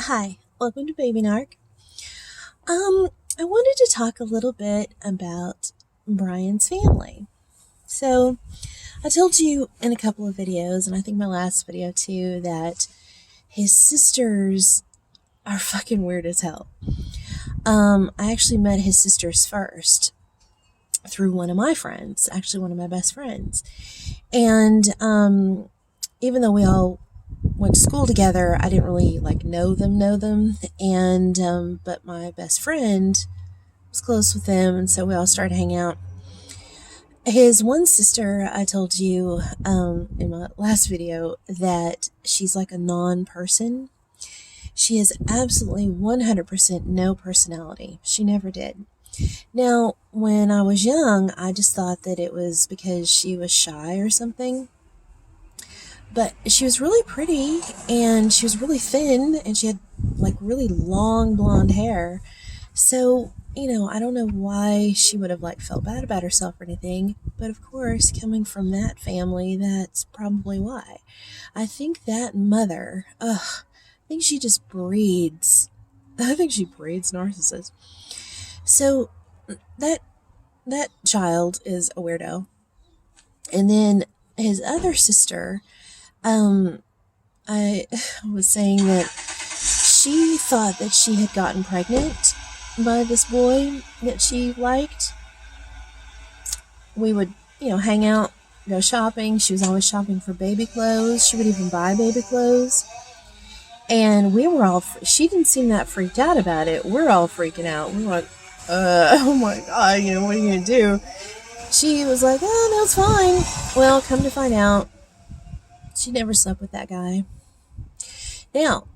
Hi, welcome to Baby Narc. I wanted to talk a little bit about Brian's family. So, I told you in a couple of videos, and I think my last video too, that his sisters are fucking weird as hell. I actually met his sisters first through one of my friends, actually one of my best friends. And even though we all went to school together, I didn't really know them. And but my best friend was close with them, and so we all started hanging out. His one sister, I told you in my last video that she's like a non-person. She has absolutely 100% no personality. She never did. Now, when I was young, I just thought that it was because she was shy or something. But she was really pretty, and she was really thin, and she had really long blonde hair. So, I don't know why she would have felt bad about herself or anything, but of course, coming from that family, that's probably why. I think that mother, I think she just breeds. I think she breeds narcissists. So that child is a weirdo. And then his other sister, I was saying that she thought that she had gotten pregnant by this boy that she liked. We would, hang out, go shopping. She was always shopping for baby clothes. She would even buy baby clothes. And we were all, she didn't seem that freaked out about it. We're all freaking out. We were like, oh my God, what are you going to do? She was like, oh, no, it's fine. Well, come to find out, she never slept with that guy. Now,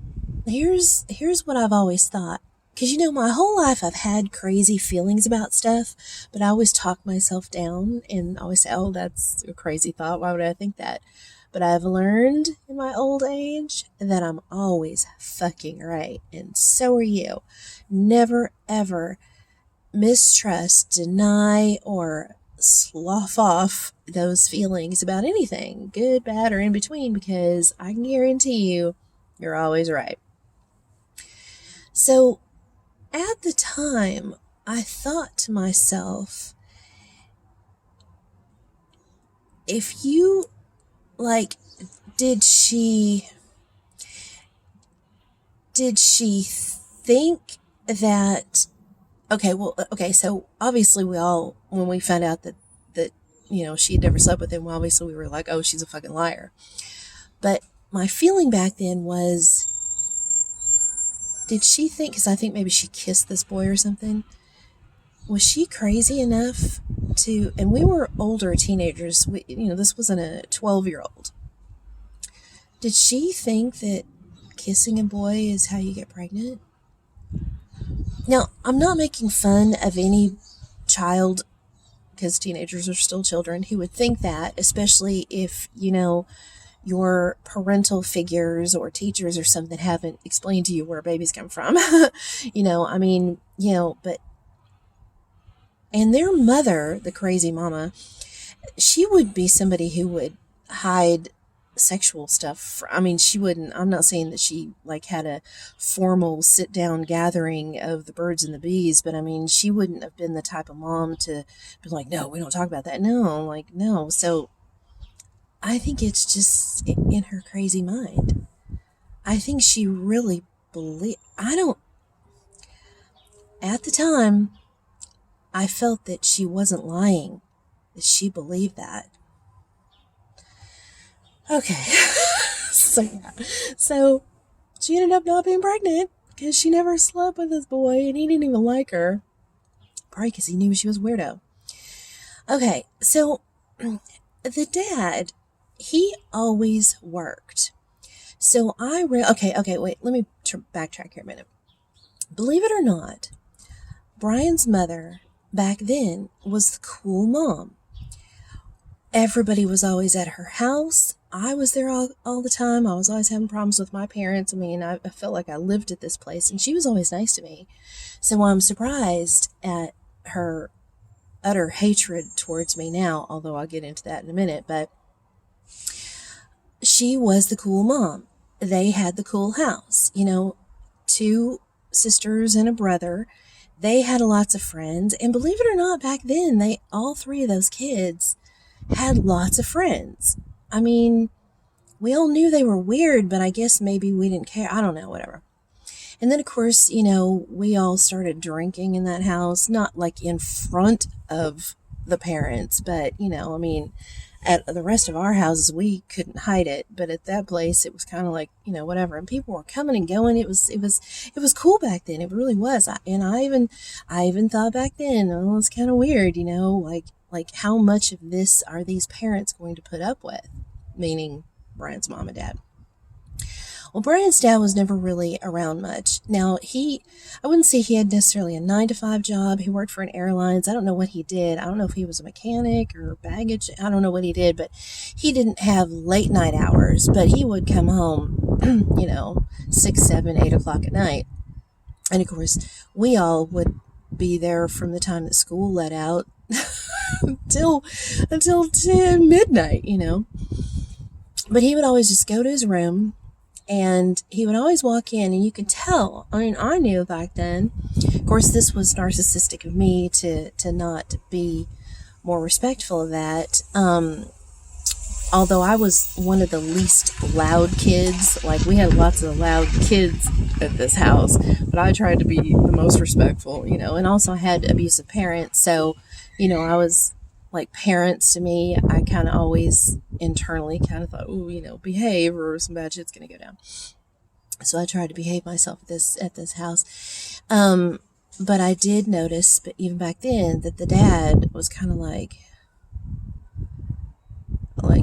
here's what I've always thought. Because, my whole life I've had crazy feelings about stuff, but I always talk myself down and always say, oh, that's a crazy thought. Why would I think that? But I've learned in my old age that I'm always fucking right. And so are you. Never, ever mistrust, deny, or slough off those feelings about anything, good, bad, or in between, because I can guarantee you, you're always right. So, at the time, I thought to myself, if you, did she think that, okay, so obviously we all, when we found out that she had never slept with him, well, obviously we were like, oh, she's a fucking liar. But my feeling back then was, did she think, because I think maybe she kissed this boy or something, was she crazy enough to, and we were older teenagers, this wasn't a 12-year-old. Did she think that kissing a boy is how you get pregnant? Now, I'm not making fun of any child, because teenagers are still children, who would think that, especially if, your parental figures or teachers or something haven't explained to you where babies come from. But, and their mother, the crazy mama, she would be somebody who would hide sexual stuff. She wouldn't, I'm not saying that she had a formal sit down gathering of the birds and the bees, but she wouldn't have been the type of mom to be like, no, we don't talk about that. No. So I think it's just in her crazy mind. I think she really at the time, I felt that she wasn't lying, that she believed that. Okay. So she ended up not being pregnant because she never slept with this boy and he didn't even like her. Probably because he knew she was a weirdo. Okay, so the dad, he always worked. So okay, wait, let me backtrack here a minute. Believe it or not, Brian's mother back then was the cool mom. Everybody was always at her house. I was there all the time. I was always having problems with my parents. I felt like I lived at this place, and she was always nice to me. So I'm surprised at her utter hatred towards me now, although I'll get into that in a minute. But she was the cool mom. They had the cool house. two sisters and a brother. They had lots of friends, and believe it or not, back then, all three of those kids had lots of friends. I mean, we all knew they were weird, but I guess maybe we didn't care. I don't know, whatever. And then, of course, we all started drinking in that house, not like in front of the parents, but, I mean, at the rest of our houses, we couldn't hide it. But at that place, it was kind of like, whatever. And people were coming and going. It was cool back then. It really was. I even thought back then, oh, it's kind of weird, like how much of this are these parents going to put up with? Meaning Brian's mom and dad. Well, Brian's dad was never really around much. Now, I wouldn't say he had necessarily a 9-to-5 job. He worked for an airlines. I don't know what he did. I don't know if he was a mechanic or baggage. I don't know what he did, but he didn't have late night hours. But he would come home, 6, 7, 8 o'clock at night. And of course, we all would be there from the time that school let out until 10 midnight, But he would always just go to his room. And he would always walk in, and you could tell. I mean, I knew back then. Of course, this was narcissistic of me to not be more respectful of that. Although I was one of the least loud kids. Like, we had lots of loud kids at this house. But I tried to be the most respectful, And also I had abusive parents. So, I was... like parents to me, I kind of always internally kind of thought, behave or some bad shit's going to go down. So I tried to behave myself at this house. But I did notice, but even back then, that the dad was kind of like,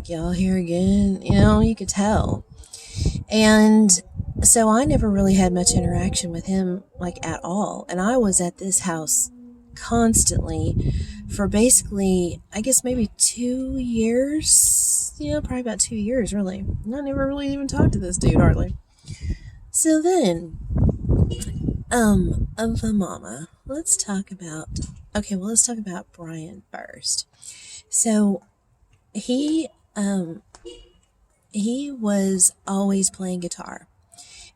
y'all here again, you could tell. And so I never really had much interaction with him, like, at all. And I was at this house constantly for basically, I guess, maybe 2 years. Probably about 2 years, really. I never really even talked to this dude, hardly. So then, of the mama, let's talk about Brian first. So, he was always playing guitar.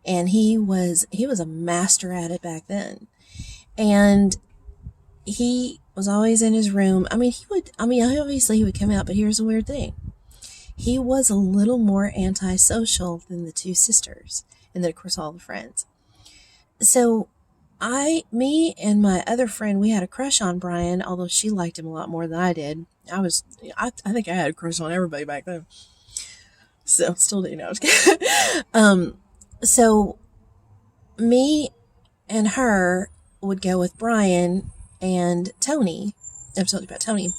And he was a master at it back then. And he was always in his room. Obviously he would come out, but here's a weird thing. He was a little more antisocial than the two sisters, and then, of course, all the friends. So, me and my other friend, we had a crush on Brian, although she liked him a lot more than I did. I think I had a crush on everybody back then. So, still do, so, me and her would go with Brian and Tony. I've told you about Tony.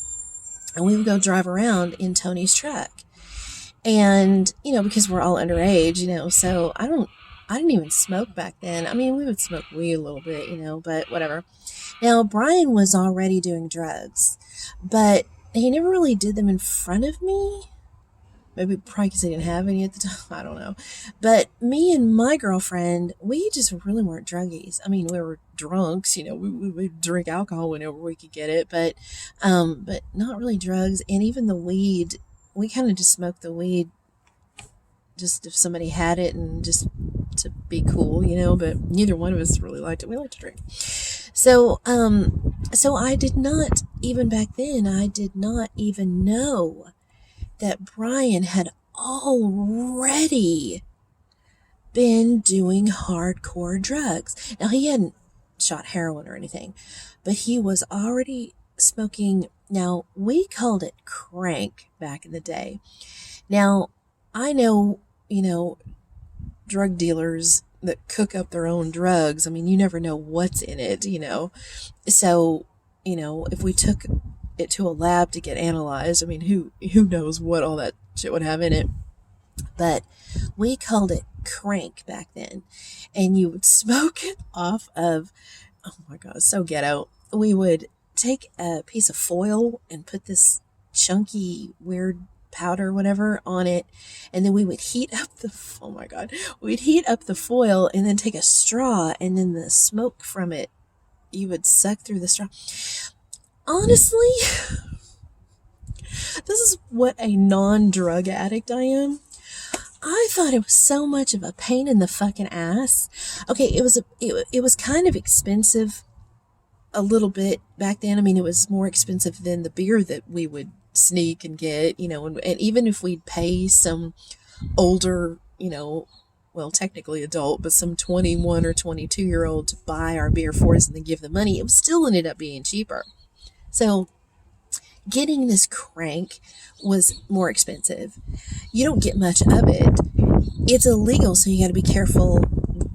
And we would go drive around in Tony's truck. And, because we're all underage, so I didn't even smoke back then. I mean, we would smoke weed a little bit, but whatever. Now, Brian was already doing drugs, but he never really did them in front of me. Maybe probably because he didn't have any at the time. I don't know. But me and my girlfriend, we just really weren't druggies. I mean, we were drunks, we would drink alcohol whenever we could get it, but not really drugs. And even the weed, we kind of just smoked the weed just if somebody had it and just to be cool, but neither one of us really liked it. We liked to drink. So I did not, even back then, I did not even know that Brian had already been doing hardcore drugs. Now, he hadn't shot heroin or anything, but he was already smoking. Now, we called it crank back in the day. Now, I know, drug dealers that cook up their own drugs. I mean, you never know what's in it, So, if we took it to a lab to get analyzed, I mean, who knows what all that shit would have in it. But we called it crank back then. And you would smoke it off of, oh my God, so ghetto. We would take a piece of foil and put this chunky, weird powder, whatever, on it. And then we would heat up we'd heat up the foil and then take a straw, and then the smoke from it, you would suck through the straw. Honestly, this is what a non-drug addict I am. I thought it was so much of a pain in the fucking ass. Okay, it was kind of expensive a little bit back then. I mean, it was more expensive than the beer that we would sneak and get, and even if we'd pay some older, well, technically adult, but some 21 or 22-year-old to buy our beer for us and then give the money, it still ended up being cheaper. So getting this crank was more expensive. You don't get much of it. It's illegal, so you got to be careful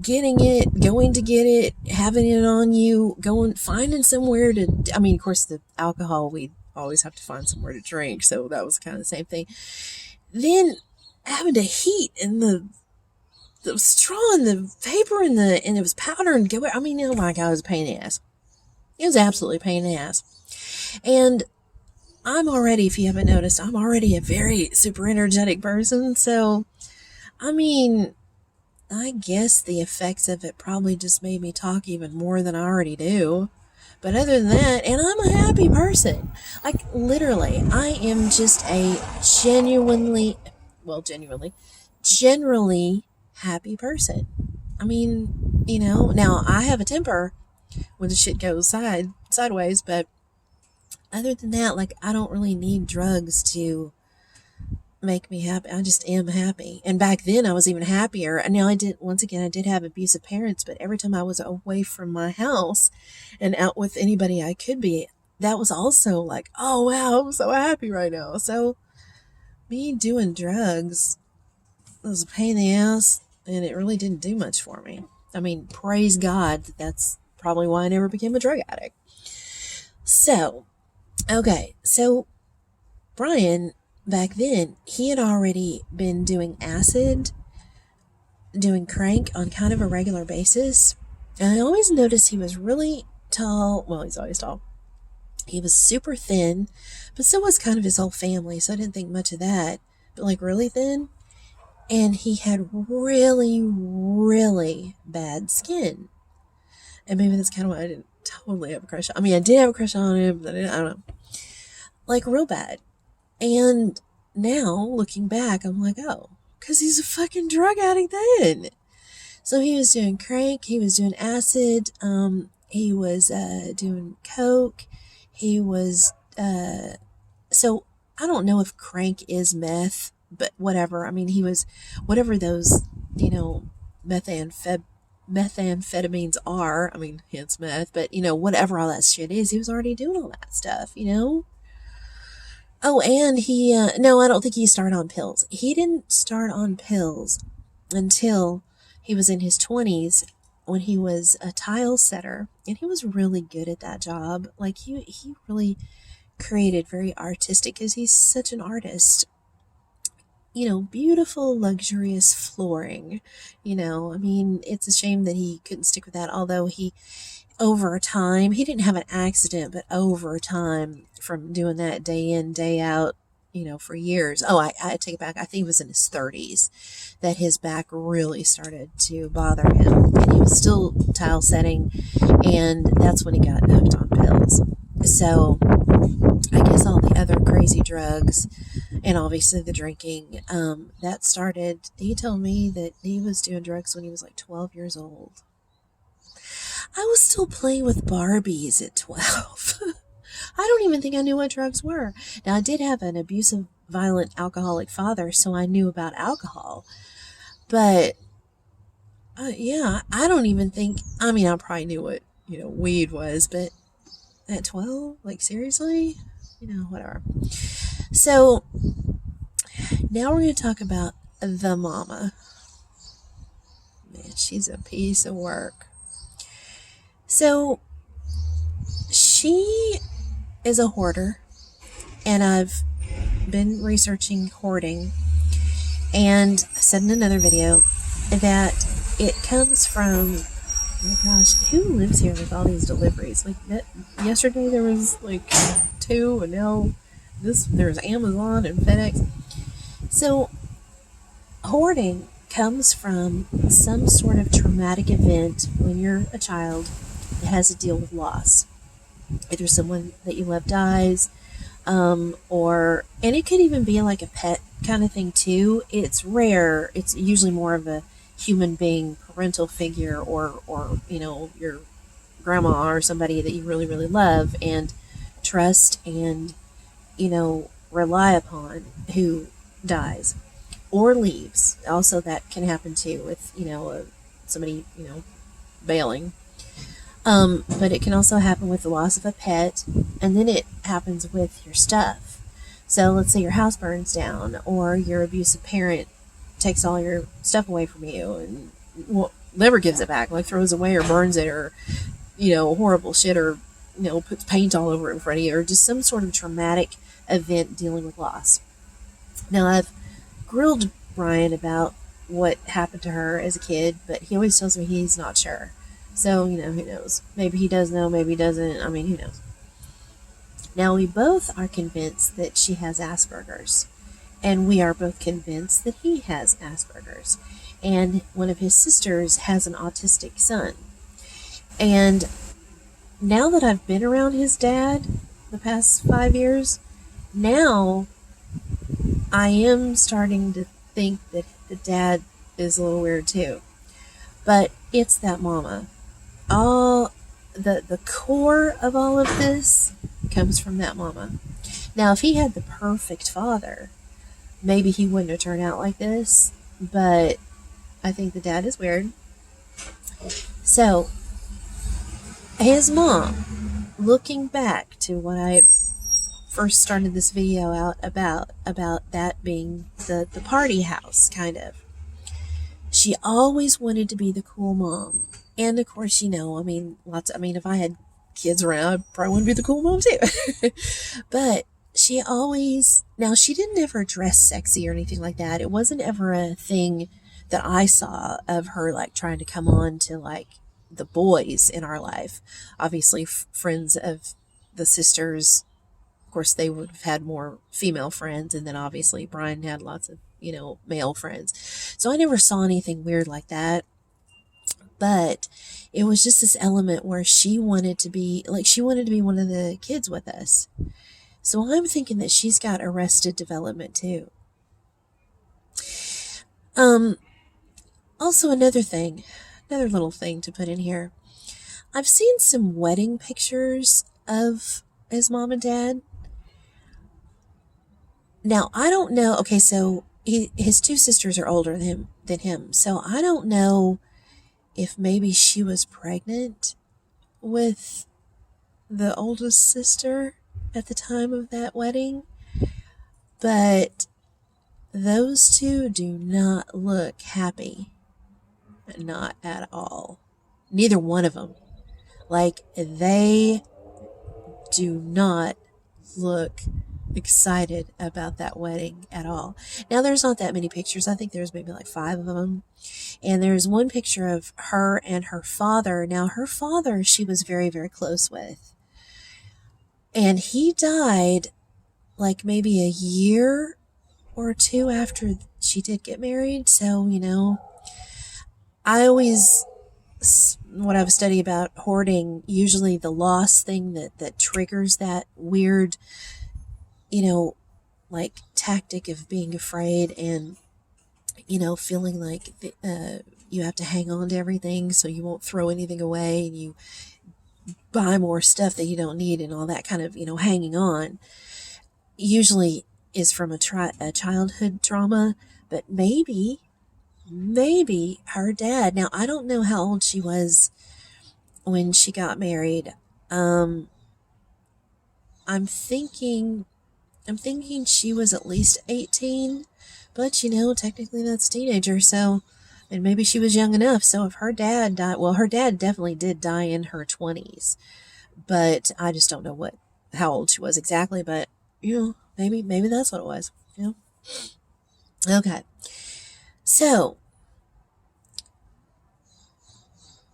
getting it, going to get it, having it on you, finding somewhere to, I mean, of course, the alcohol, we always have to find somewhere to drink, so that was kind of the same thing. Then having to heat and the straw and the paper and it was powder and go. I mean, oh my God, it was a pain in the ass. It was absolutely a pain in the ass. And I'm already, if you haven't noticed, I'm already a very super energetic person. So, I mean, I guess the effects of it probably just made me talk even more than I already do. But other than that, and I'm a happy person. Like, literally, I am just a generally happy person. I mean, now I have a temper when the shit goes sideways, but other than that, like, I don't really need drugs to make me happy. I just am happy. And back then I was even happier. And now I did have abusive parents, but every time I was away from my house and out with anybody I could be, that was also like, oh wow, I'm so happy right now. So me doing drugs was a pain in the ass, and it really didn't do much for me. I mean, praise God, that's probably why I never became a drug addict. So, okay, so Brian, back then, he had already been doing acid, doing crank on kind of a regular basis. And I always noticed he was really tall. Well, he's always tall. He was super thin, but so was kind of his whole family, so I didn't think much of that. But like really thin. And he had really, really bad skin. And maybe that's kind of why I didn't totally have a crush on. I mean, I did have a crush on him, but I don't know. Like real bad. And now, looking back, I'm like, oh, because he's a fucking drug addict then. So he was doing crank, he was doing acid, he was doing coke, he was, so I don't know if crank is meth, but whatever. I mean, he was, whatever those, methamphetamines are, I mean, hence meth, but, whatever all that shit is, he was already doing all that stuff, Oh, and he, no, I don't think he started on pills. He didn't start on pills until he was in his 20s when he was a tile setter, and he was really good at that job. Like, he really created very artistic, because he's such an artist. Beautiful, luxurious flooring. I mean, it's a shame that he couldn't stick with that, although over time, he didn't have an accident, but over time, from doing that day in, day out, for years. Oh, I take it back. I think it was in his 30s that his back really started to bother him. And he was still tile setting, and that's when he got hooked on pills. So, I guess all the other crazy drugs, and obviously the drinking, that started, he told me that he was doing drugs when he was like 12 years old. I was still playing with Barbies at 12. I don't even think I knew what drugs were. Now, I did have an abusive, violent, alcoholic father, so I knew about alcohol. But, yeah, I don't even think, I mean, I probably knew what, weed was, but at 12? Like, seriously? Whatever. So, now we're going to talk about the mama. Man, she's a piece of work. So, she is a hoarder, and I've been researching hoarding, and I said in another video that it comes from, oh my gosh, who lives here with all these deliveries? Like, yesterday there was like 2, and now there's Amazon and FedEx. So, hoarding comes from some sort of traumatic event when you're a child that has to deal with loss. Either someone that you love dies, and it could even be like a pet kind of thing too. It's rare. It's usually more of a human being parental figure, or your grandma or somebody that you really really love and trust and rely upon, who dies or leaves. Also, that can happen too with somebody bailing. But it can also happen with the loss of a pet, and then it happens with your stuff. So let's say your house burns down, or your abusive parent takes all your stuff away from you and never gives it back, like throws away or burns it, or horrible shit, or puts paint all over it in front of you, or just some sort of traumatic event dealing with loss. Now, I've grilled Brian about what happened to her as a kid, but he always tells me he's not sure. So, who knows? Maybe he does know, maybe he doesn't. I mean, who knows? Now, we both are convinced that she has Asperger's, and we are both convinced that he has Asperger's. And one of his sisters has an autistic son. And now that I've been around his dad the past 5 years, now I am starting to think that the dad is a little weird too. But it's that mama. All the core of all of this comes from that mama. Now, if he had the perfect father, maybe he wouldn't have turned out like this, but I think the dad is weird. So, his mom, looking back to what I first started this video out about that being the party house, kind of. She always wanted to be the cool mom. And of course, if I had kids around, I probably want to be the cool mom too. But she didn't ever dress sexy or anything like that. It wasn't ever a thing that I saw of her like trying to come on to like the boys in our life. Obviously, friends of the sisters, of course, they would have had more female friends, and then obviously Brian had lots of male friends. So I never saw anything weird like that. But it was just this element where she wanted to be one of the kids with us. So I'm thinking that she's got arrested development too. Also, another little thing to put in here. I've seen some wedding pictures of his mom and dad. Now, I don't know. Okay, so his two sisters are older than him. So I don't know if maybe she was pregnant with the oldest sister at the time of that wedding. But those two do not look happy. Not at all. Neither one of them. Like, they do not look excited about that wedding at all. Now, there's not that many pictures. I think there's maybe like 5 of them. And there's one picture of her and her father. Now, her father, she was very, very close with. And he died like maybe a year or 2 after she did get married. So, what I've studied about hoarding, usually the loss thing that triggers that weird, like tactic of being afraid and, feeling like you have to hang on to everything so you won't throw anything away, and you buy more stuff that you don't need and all that kind of, hanging on, usually is from a childhood trauma. But maybe her dad, now I don't know how old she was when she got married. I'm thinking she was at least 18, but technically that's teenager, so, and maybe she was young enough. So if her dad died, well, her dad definitely did die in her 20s, but I just don't know how old she was exactly, but maybe that's what it was. Okay. So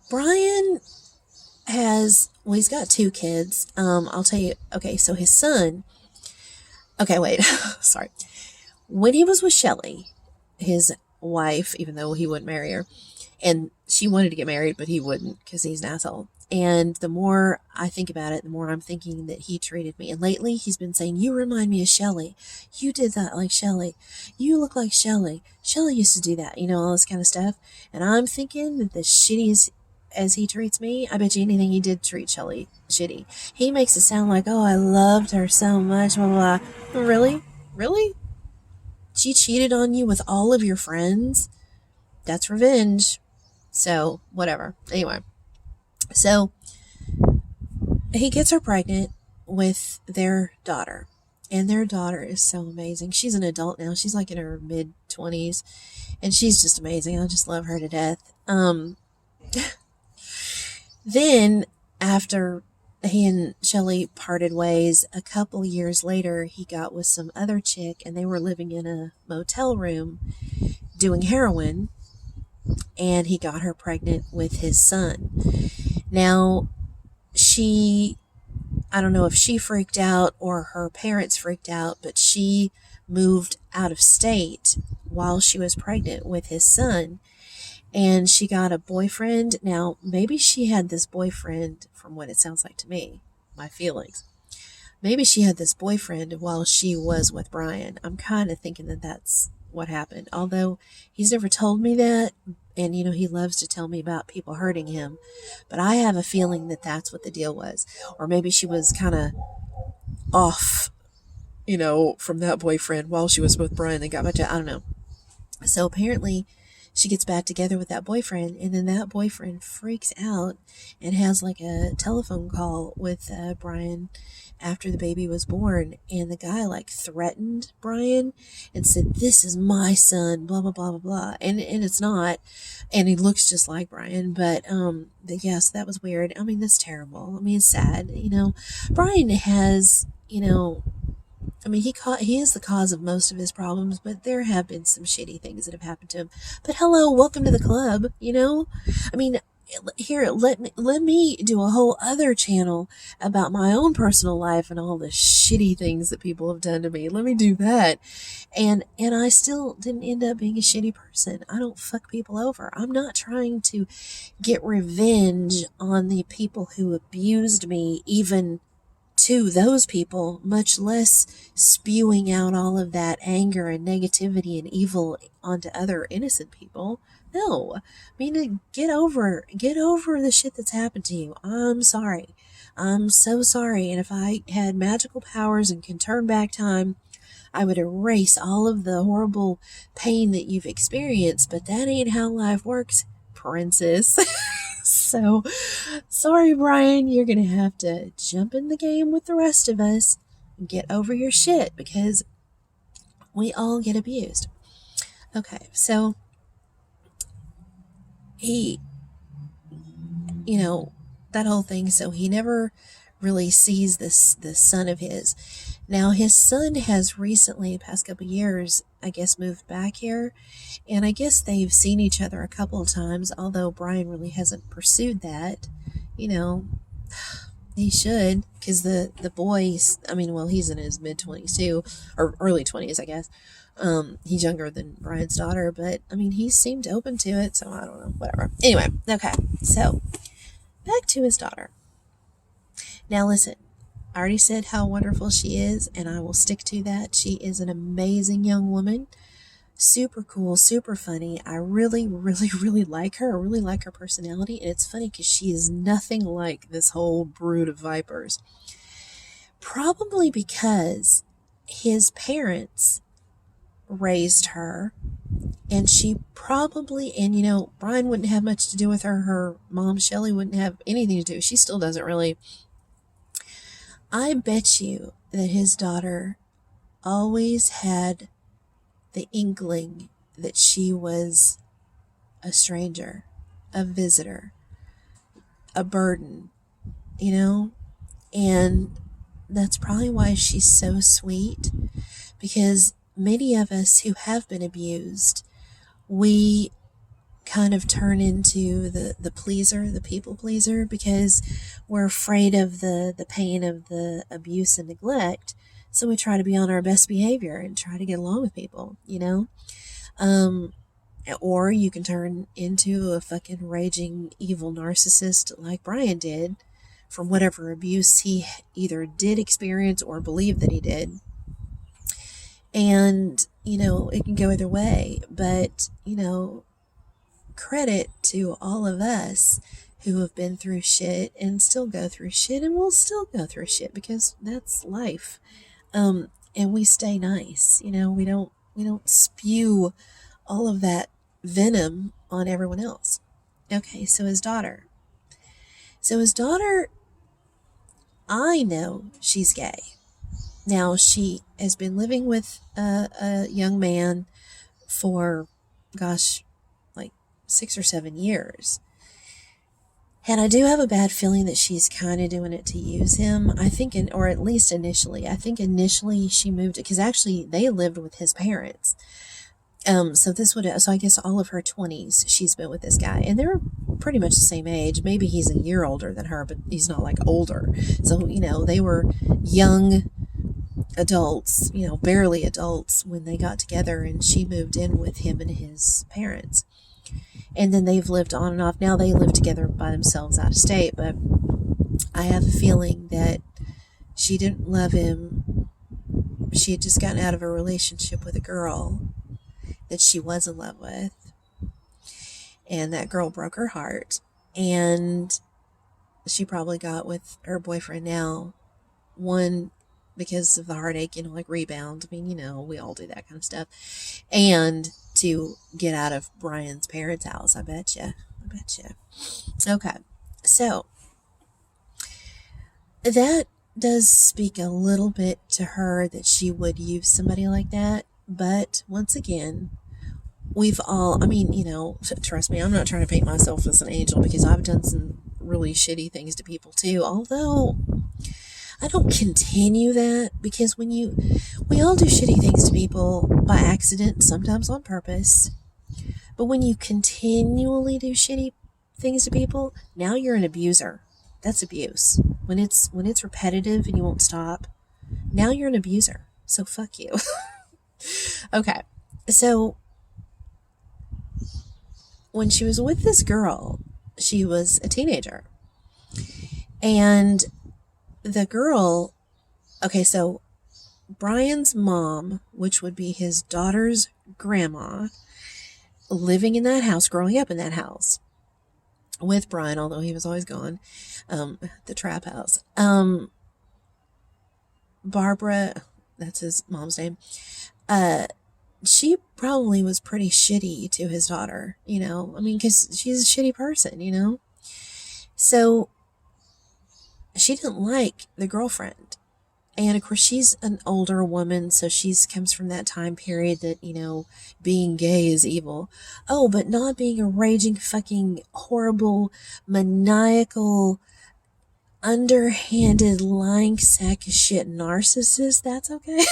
Brian he's got 2 kids. I'll tell you. Okay, so his son. Okay, wait. Sorry. When he was with Shelley, his wife, even though he wouldn't marry her, and she wanted to get married, but he wouldn't because he's an asshole. And the more I think about it, the more I'm thinking that he treated me. And lately, he's been saying, "You remind me of Shelley. You did that like Shelley. You look like Shelley. Shelley used to do that," all this kind of stuff. And I'm thinking that the shitty as he treats me, I bet you anything he did treat Shelley shitty. He makes it sound like, "Oh, I loved her so much, blah, blah, blah." Really? Really? She cheated on you with all of your friends? That's revenge. So, whatever. Anyway, so he gets her pregnant with their daughter. And their daughter is so amazing. She's an adult now. She's like in her mid 20s. And she's just amazing. I just love her to death. Then, after he and Shelley parted ways, a couple years later, he got with some other chick, and they were living in a motel room doing heroin, and he got her pregnant with his son. Now, I don't know if she freaked out or her parents freaked out, but she moved out of state while she was pregnant with his son. And she got a boyfriend. Now, maybe she had this boyfriend, from what it sounds like to me, my feelings. Maybe she had this boyfriend while she was with Brian. I'm kind of thinking that that's what happened. Although he's never told me that. And, he loves to tell me about people hurting him. But I have a feeling that that's what the deal was. Or maybe she was kind of off, from that boyfriend while she was with Brian and got back to, I don't know. So apparently she gets back together with that boyfriend, and then that boyfriend freaks out and has like a telephone call with Brian after the baby was born, and the guy like threatened Brian and said, "This is my son, blah blah blah blah blah," and it's not, and he looks just like Brian, but yes, that was weird. I mean, that's terrible. I mean, it's sad. Brian has, I mean, he is the cause of most of his problems, but there have been some shitty things that have happened to him. But hello, welcome to the club, I mean, here, let me do a whole other channel about my own personal life and all the shitty things that people have done to me. Let me do that. And I still didn't end up being a shitty person. I don't fuck people over. I'm not trying to get revenge on the people who abused me, even to those people, much less spewing out all of that anger and negativity and evil onto other innocent people. No. I mean, get over the shit that's happened to you. I'm sorry. I'm so sorry. And if I had magical powers and can turn back time, I would erase all of the horrible pain that you've experienced, but that ain't how life works, princess. So, sorry, Brian, you're going to have to jump in the game with the rest of us and get over your shit, because we all get abused. Okay, so he, that whole thing, so he never really sees this son of his. Now, his son has recently, the past couple of years, I guess, moved back here, and I guess they've seen each other a couple of times, although Brian really hasn't pursued that. He should, because the boys, I mean, well, he's in his mid-20s too, or early 20s, I guess. He's younger than Brian's daughter, but, I mean, he seemed open to it, so I don't know, whatever. Anyway, okay, so, back to his daughter. Now, listen, I already said how wonderful she is, and I will stick to that. She is an amazing young woman. Super cool, super funny. I really, really, really like her. I really like her personality. And it's funny because she is nothing like this whole brood of vipers. Probably because his parents raised her, and she probably, and Brian wouldn't have much to do with her. Her mom, Shelley, wouldn't have anything to do. She still doesn't really. I bet you that his daughter always had the inkling that she was a stranger, a visitor, a burden, and that's probably why she's so sweet, because many of us who have been abused, we kind of turn into the pleaser, the people pleaser, because we're afraid of the pain of the abuse and neglect. So we try to be on our best behavior and try to get along with people, Or you can turn into a fucking raging evil narcissist like Brian did from whatever abuse he either did experience or believed that he did. And, it can go either way. But, credit to all of us who have been through shit and still go through shit and will still go through shit because that's life. And we stay nice. We don't spew all of that venom on everyone else. Okay, so his daughter. I know she's gay. Now, she has been living with a young man for, like 6 or 7 years. And I do have a bad feeling that she's kind of doing it to use him. I think, or at least initially. I think initially she moved, because actually they lived with his parents. So I guess all of her 20s, she's been with this guy, and they're pretty much the same age. Maybe he's a year older than her, but he's not like older. So, they were young adults, barely adults when they got together, and she moved in with him and his parents. And then they've lived on and off. Now they live together by themselves out of state, but I have a feeling that she didn't love him. She had just gotten out of a relationship with a girl that she was in love with, and that girl broke her heart, and she probably got with her boyfriend now, one, because of the heartache, like rebound. I mean, we all do that kind of stuff, and to get out of Brian's parents' house. I bet you. Okay, so that does speak a little bit to her that she would use somebody like that. But once again, we've all, trust me, I'm not trying to paint myself as an angel, because I've done some really shitty things to people too. Although I don't continue that, because we all do shitty things to people by accident, sometimes on purpose. But when you continually do shitty things to people, now you're an abuser. That's abuse. When it's repetitive and you won't stop, now you're an abuser. So fuck you. Okay, so when she was with this girl, she was a teenager. And the girl, okay, so Brian's mom, which would be his daughter's grandma, living in that house, growing up in that house with Brian, although he was always gone, the trap house. Barbara, that's his mom's name, she probably was pretty shitty to his daughter, because she's a shitty person, So she didn't like the girlfriend. And of course, she's an older woman, so she comes from that time period that, being gay is evil. Oh, but not being a raging, fucking, horrible, maniacal, underhanded, lying sack of shit narcissist, that's okay.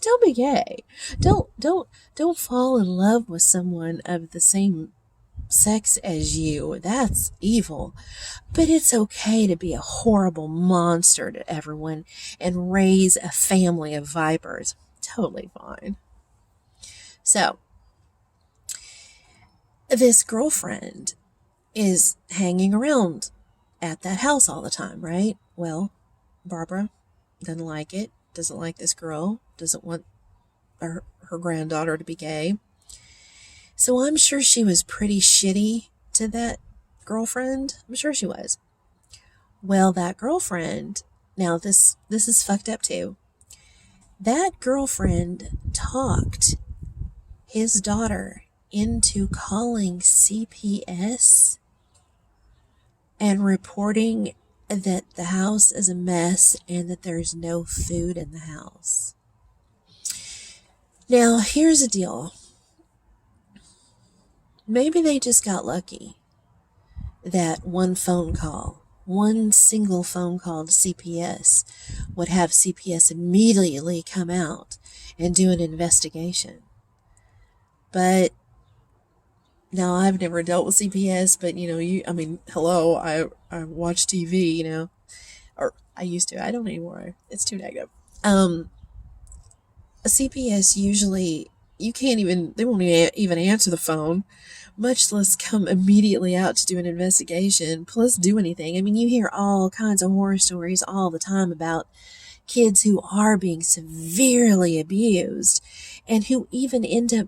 Don't be gay. Don't fall in love with someone of the same sex as you. That's evil. But it's okay to be a horrible monster to everyone and raise a family of vipers. Totally fine. So, this girlfriend is hanging around at that house all the time, right? Well, Barbara doesn't like it, doesn't like this girl, doesn't want her granddaughter to be gay. So I'm sure she was pretty shitty to that girlfriend. I'm sure she was. Well, that girlfriend, now this is fucked up too. That girlfriend talked his daughter into calling CPS and reporting that the house is a mess and that there's no food in the house. Now, here's the deal. Maybe they just got lucky that one single phone call to CPS would have CPS immediately come out and do an investigation. But now, I've never dealt with CPS, but hello, I watch TV, or I used to. I don't anymore. It's too negative. A CPS usually you can't even, they won't even answer the phone, much less come immediately out to do an investigation, plus do anything. I mean, you hear all kinds of horror stories all the time about kids who are being severely abused and who even end up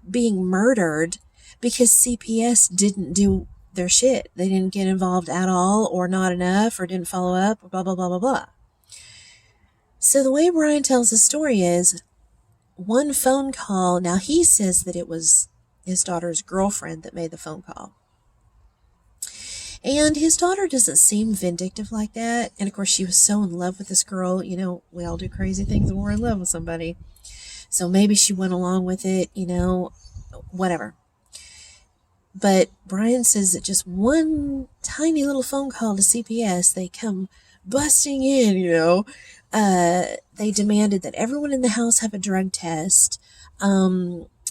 being murdered because CPS didn't do their shit. They didn't get involved at all, or not enough, or didn't follow up, or blah, blah, blah, blah, blah. So the way Brian tells the story is one phone call. Now he says that it was his daughter's girlfriend that made the phone call. And his daughter doesn't seem vindictive like that. And of course, she was so in love with this girl. You know, we all do crazy things when we're in love with somebody. So maybe she went along with it, you know, whatever. But Brian says that just one tiny little phone call to CPS, they come busting in, you know. They demanded that everyone in the house have a drug test.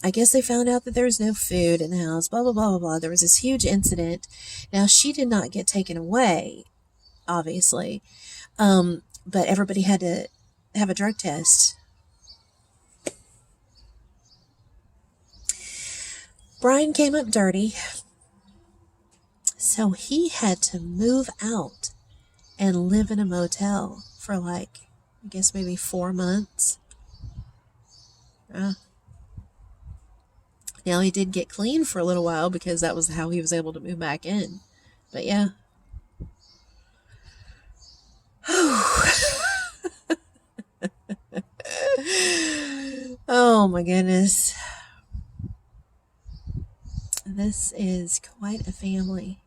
I guess they found out that there was no food in the house, blah, blah, blah, blah, blah. There was this huge incident. Now, she did not get taken away, obviously. But everybody had to have a drug test. Brian came up dirty, so he had to move out and live in a motel for like, I guess maybe 4 months. Now he did get clean for a little while because that was how he was able to move back in. But yeah. Oh my goodness. This is quite a family.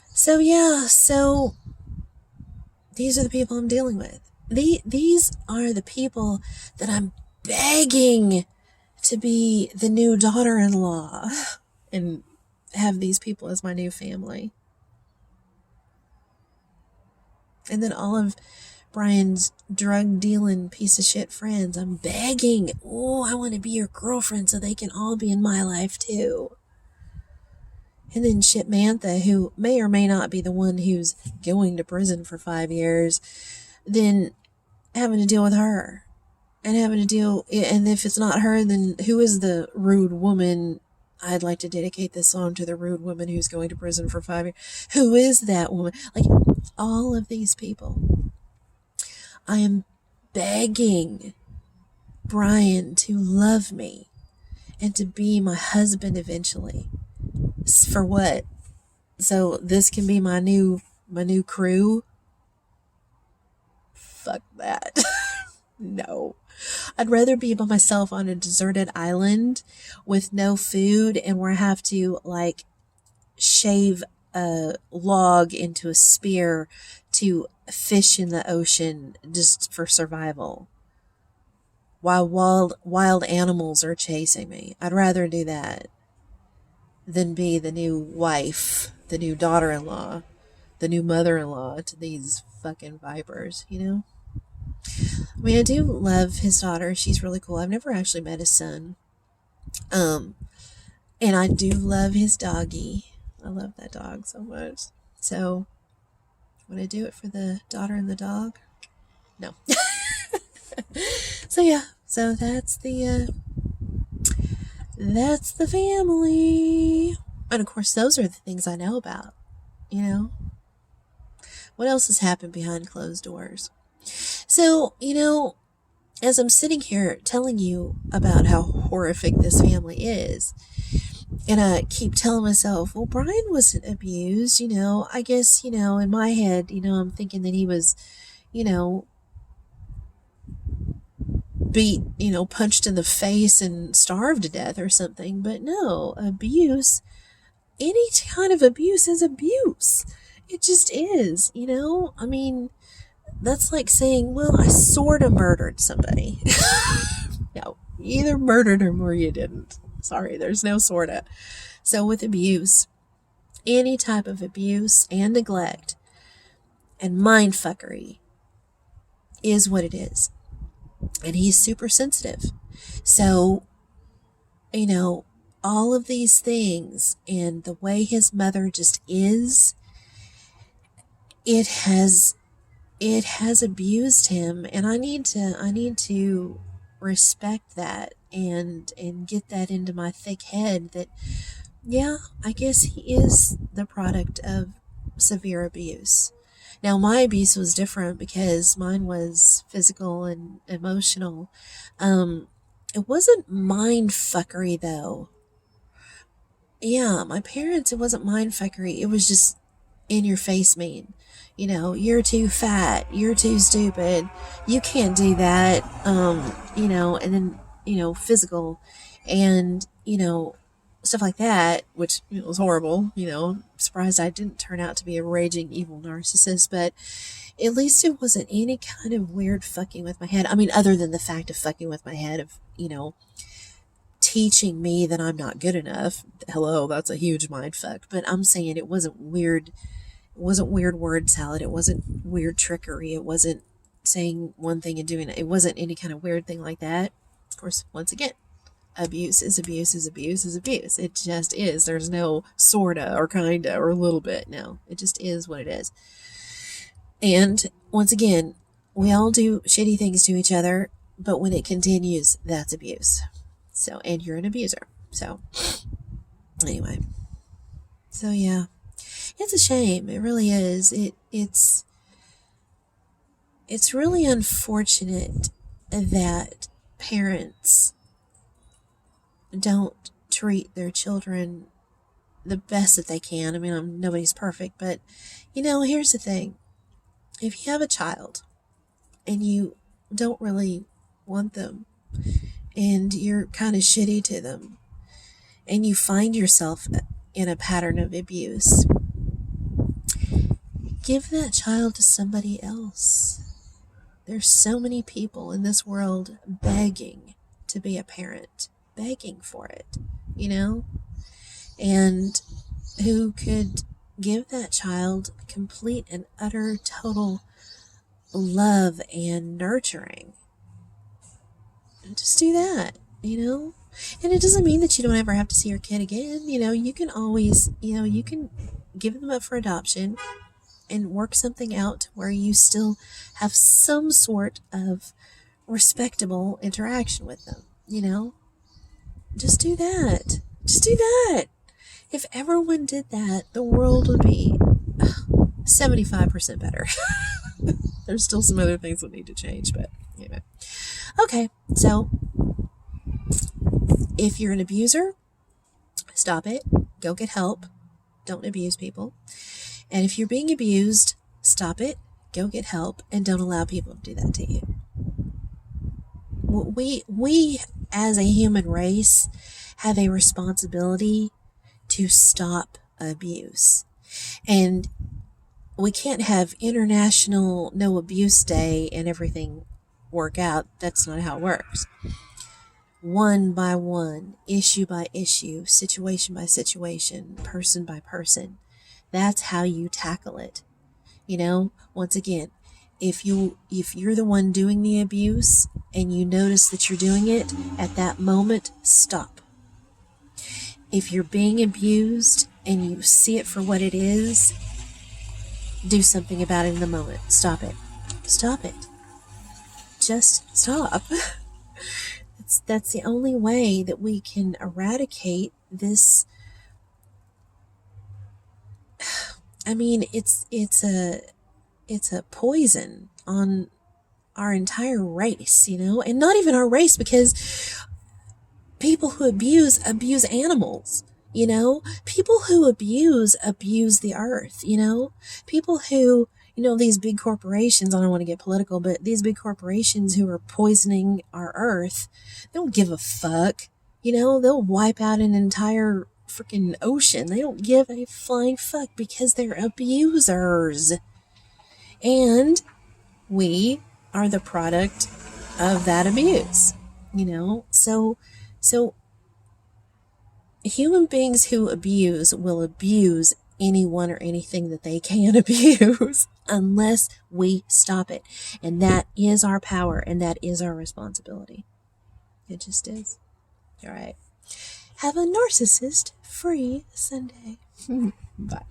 So yeah, so these are the people I'm dealing with. These are the people that I'm begging to be the new daughter-in-law and have these people as my new family. And then all of Brian's drug-dealing piece of shit friends, I'm begging, oh, I want to be your girlfriend so they can all be in my life too. And then Shipmantha, who may or may not be the one who's going to prison for 5 years, then having to deal with her. And having to deal, and if it's not her, then who is the rude woman? I'd like to dedicate this song to the rude woman who's going to prison for 5 years. Who is that woman? Like, all of these people. I am begging Brian to love me and to be my husband eventually. For what? So this can be my new crew? Fuck that. No. I'd rather be by myself on a deserted island with no food and where I have to like shave a log into a spear to fish in the ocean just for survival while wild animals are chasing me. I'd rather do that than be the new wife, the new daughter-in-law, the new mother-in-law to these fucking vipers, you know? I mean, I do love his daughter. She's really cool. I've never actually met his son. And I do love his doggy. I love that dog so much. So, would I do it for the daughter and the dog? No. So yeah, so that's the family. And of course, those are the things I know about, you know? What else has happened behind closed doors? So, you know, as I'm sitting here telling you about how horrific this family is, and I keep telling myself, well, Brian wasn't abused, you know, I guess, you know, in my head, you know, I'm thinking that he was, you know, beat, you know, punched in the face and starved to death or something. But no, abuse, any kind of abuse is abuse. It just is, you know? I mean, that's like saying, well, I sort of murdered somebody. No, you either murdered him or you didn't. Sorry, there's no sorta. So with abuse, any type of abuse and neglect and mindfuckery is what it is. And he's super sensitive. So, you know, all of these things and the way his mother just is, it has abused him. And I need to respect that and get that into my thick head that, yeah, I guess he is the product of severe abuse. Now, my abuse was different because mine was physical and emotional. It wasn't mind fuckery, though. Yeah, my parents, it wasn't mind fuckery. It was just in your face mean. You're too fat. You're too stupid. You can't do that. And then, physical and, stuff like that, which was horrible. Surprised I didn't turn out to be a raging evil narcissist, but at least it wasn't any kind of weird fucking with my head. I mean, other than the fact of fucking with my head of, teaching me that I'm not good enough. Hello, that's a huge mind fuck. But I'm saying it wasn't weird. It wasn't weird word salad. It wasn't weird trickery. It wasn't saying one thing and doing it. It wasn't any kind of weird thing like that. Of course, once again, abuse is abuse is abuse is abuse. It just is. There's no sorta or kinda or a little bit. No, it just is what it is. And once again, we all do shitty things to each other, but when it continues, that's abuse. So, and you're an abuser. So, anyway. So, yeah. It's a shame. It really is. It's really unfortunate that parents don't treat their children the best that they can. I mean, nobody's perfect, but, here's the thing. If you have a child and you don't really want them and you're kind of shitty to them and you find yourself in a pattern of abuse, give that child to somebody else. There's so many people in this world begging to be a parent, begging for it, and who could give that child complete and utter total love and nurturing. Just do that, and it doesn't mean that you don't ever have to see your kid again. You can always, you can give them up for adoption and work something out where you still have some sort of respectable interaction with them, Just do that. Just do that. If everyone did that, the world would be 75% better. There's still some other things that need to change, but anyway. Okay, so if you're an abuser, stop it. Go get help. Don't abuse people. And if you're being abused, stop it. Go get help, and don't allow people to do that to you. We as a human race have a responsibility to stop abuse. And we can't have International No Abuse Day and everything work out. That's not how it works. One by one, issue by issue, situation by situation, person by person. That's how you tackle it. Once again, if you're the one doing the abuse and you notice that you're doing it, at that moment, stop. If you're being abused and you see it for what it is, do something about it in the moment. Stop it. Stop it. Just stop. That's the only way that we can eradicate this. I mean, it's a poison on our entire race, and not even our race, because people who abuse animals, people who abuse the earth, people who, these big corporations, I don't want to get political, but these big corporations who are poisoning our earth, they don't give a fuck, they'll wipe out an entire freaking ocean. They don't give a flying fuck because they're abusers. And we are the product of that abuse, so human beings who abuse will abuse anyone or anything that they can abuse unless we stop it. And that is our power, and that is our responsibility. It just is. All right. Have a narcissist-free Sunday. Bye.